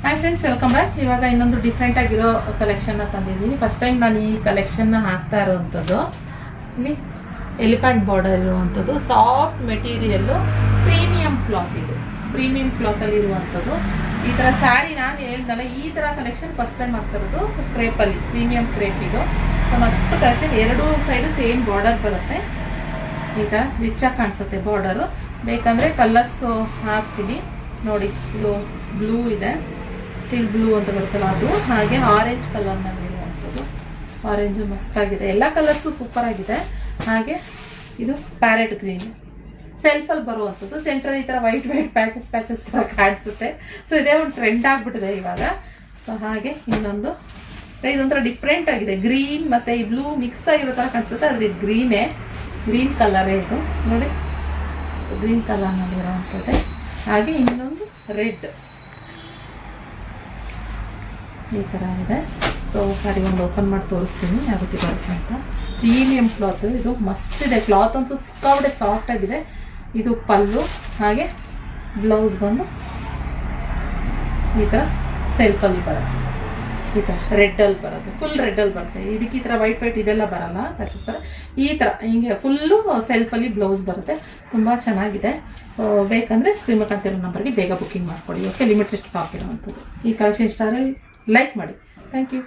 Hi friends, welcome back. ಇವಾಗ ಇನ್ನೊಂದು different ಆಗಿರೋ ಕಲೆಕ್ಷನ್ನ ತಂದಿದ್ದೀನಿ. ಫಸ್ಟ್ ಟೈಮ್ ನಾನು ಈ ಕಲೆಕ್ಷನ್ನ ಹಾಕ್ತಾ ಇರೋವಂಥದ್ದು. ಇಲ್ಲಿ ಎಲಿಫೆಂಟ್ ಬಾರ್ಡರ್ ಇರುವಂಥದ್ದು, ಸಾಫ್ಟ್ ಮೆಟೀರಿಯಲ್ಲು, ಪ್ರೀಮಿಯಂ ಕ್ಲಾತ್. ಇದು ಪ್ರೀಮಿಯಂ ಕ್ಲಾತಲ್ಲಿ ಇರುವಂಥದ್ದು. ಈ ಥರ ಸ್ಯಾರಿ ನಾನು ಹೇಳ್ದಲ್ಲ, ಈ ಥರ ಕಲೆಕ್ಷನ್ ಫಸ್ಟ್ ಟೈಮ್ ಆಗ್ತಿರೋದು. ಕ್ರೇಪಲ್ಲಿ ಪ್ರೀಮಿಯಂ ಕ್ರೇಪ್ ಇದು. ಸೊ ಮಸ್ತ್ ಕಲೆಕ್ಷನ್. ಎರಡೂ ಸೈಡು ಸೇಮ್ ಬಾರ್ಡರ್ ಬರುತ್ತೆ. ಈ ಥರ ರಿಚಾಗಿ ಕಾಣಿಸುತ್ತೆ ಬಾರ್ಡರು. ಬೇಕಂದರೆ ಕಲರ್ಸು ಹಾಕ್ತೀನಿ ನೋಡಿ. ಇದು ಬ್ಲೂ ಇದೆ, ಟಿಲ್ ಬ್ಲೂ ಅಂತ ಬರುತ್ತಲ್ಲ ಅದು. ಹಾಗೆ ಆರೆಂಜ್ ಕಲರ್ನಲ್ಲಿರುವಂಥದ್ದು. ಆರೆಂಜು ಮಸ್ತಾಗಿದೆ. ಎಲ್ಲ ಕಲರ್ಸು ಸೂಪರ್ ಆಗಿದೆ. ಹಾಗೆ ಇದು ಪ್ಯಾರೆಟ್ ಗ್ರೀನ್ ಸೆಲ್ಫಲ್ಲಿ ಬರುವಂಥದ್ದು. ಸೆಂಟ್ರಲ್ ಈ ಥರ ವೈಟ್ ಪ್ಯಾಚಸ್ ಥರ ಕಾಣಿಸುತ್ತೆ. ಸೊ ಇದೇ ಒಂದು ಟ್ರೆಂಡ್ ಆಗಿಬಿಟ್ಟಿದೆ ಇವಾಗ. ಸೊ ಹಾಗೆ ಇನ್ನೊಂದು ಇದೊಂಥರ ಡಿಫ್ರೆಂಟ್ ಆಗಿದೆ. ಗ್ರೀನ್ ಮತ್ತು ಈ ಬ್ಲೂ ಮಿಕ್ಸ್ ಆಗಿರೋ ಥರ ಕಾಣಿಸುತ್ತೆ. ಆದರೆ ಇದು ಗ್ರೀನ್ ಕಲರೇ ಇದು ನೋಡಿ. ಸೊ ಗ್ರೀನ್ ಕಲರ್ನಲ್ಲಿರೋವಂಥದ್ದೇ. ಹಾಗೆ ಇನ್ನೊಂದು ರೆಡ್ ಈ ಥರ ಇದೆ. ಸೊ ಸ್ಯಾರಿ ಒಂದು ಓಪನ್ ಮಾಡಿ ತೋರಿಸ್ತೀನಿ ಯಾವ ರೀತಿ ಬರುತ್ತೆ ಅಂತ. ಪ್ರೀಮಿಯಂ ಕ್ಲಾತು ಇದು. ಮಸ್ತ್ ಇದೆ. ಕ್ಲಾತ್ ಅಂತೂ ಸಿಕ್ಕಾಬಿಟ್ಟೆ ಸಾಫ್ಟ್ ಆಗಿದೆ. ಇದು ಪಲ್ಲು. ಹಾಗೆ ಬ್ಲೌಸ್ ಬಂದು ಈ ಥರ ಸೆಲ್ಫಲ್ಲಿ ಬರುತ್ತೆ. ಈ ಥರ ರೆಡ್ಡಲ್ಲಿ ಬರುತ್ತೆ, ಫುಲ್ ರೆಡ್ಡಲ್ಲಿ ಬರುತ್ತೆ. ಇದಕ್ಕೆ ಈ ಥರ ವೈಟ್ ಇದೆಲ್ಲ ಬರಲ್ಲ, ಕಚ್ಚಿಸ್ತಾರೆ. ಈ ಥರ ಹಿಂಗೆ ಫುಲ್ಲು ಸೆಲ್ಫಲ್ಲಿ ಬ್ಲೌಸ್ ಬರುತ್ತೆ. ತುಂಬ ಚೆನ್ನಾಗಿದೆ. ಸೊ ಬೇಕಂದರೆ ಸ್ಕ್ರೀನ್ ಕಾಣ್ತಿರೋ ನಂಬರ್ಗೆ ಬೇಗ ಬುಕ್ಕಿಂಗ್ ಮಾಡಿಕೊಡಿ. ಓಕೆ, ಲಿಮಿಟೆಡ್ ಸ್ಟಾಕ್ ಇರೋವಂಥದ್ದು. ಈ ಕಲೆಕ್ಷನ್ ಇಷ್ಟ ಆದರೆ ಲೈಕ್ ಮಾಡಿ. Thank you.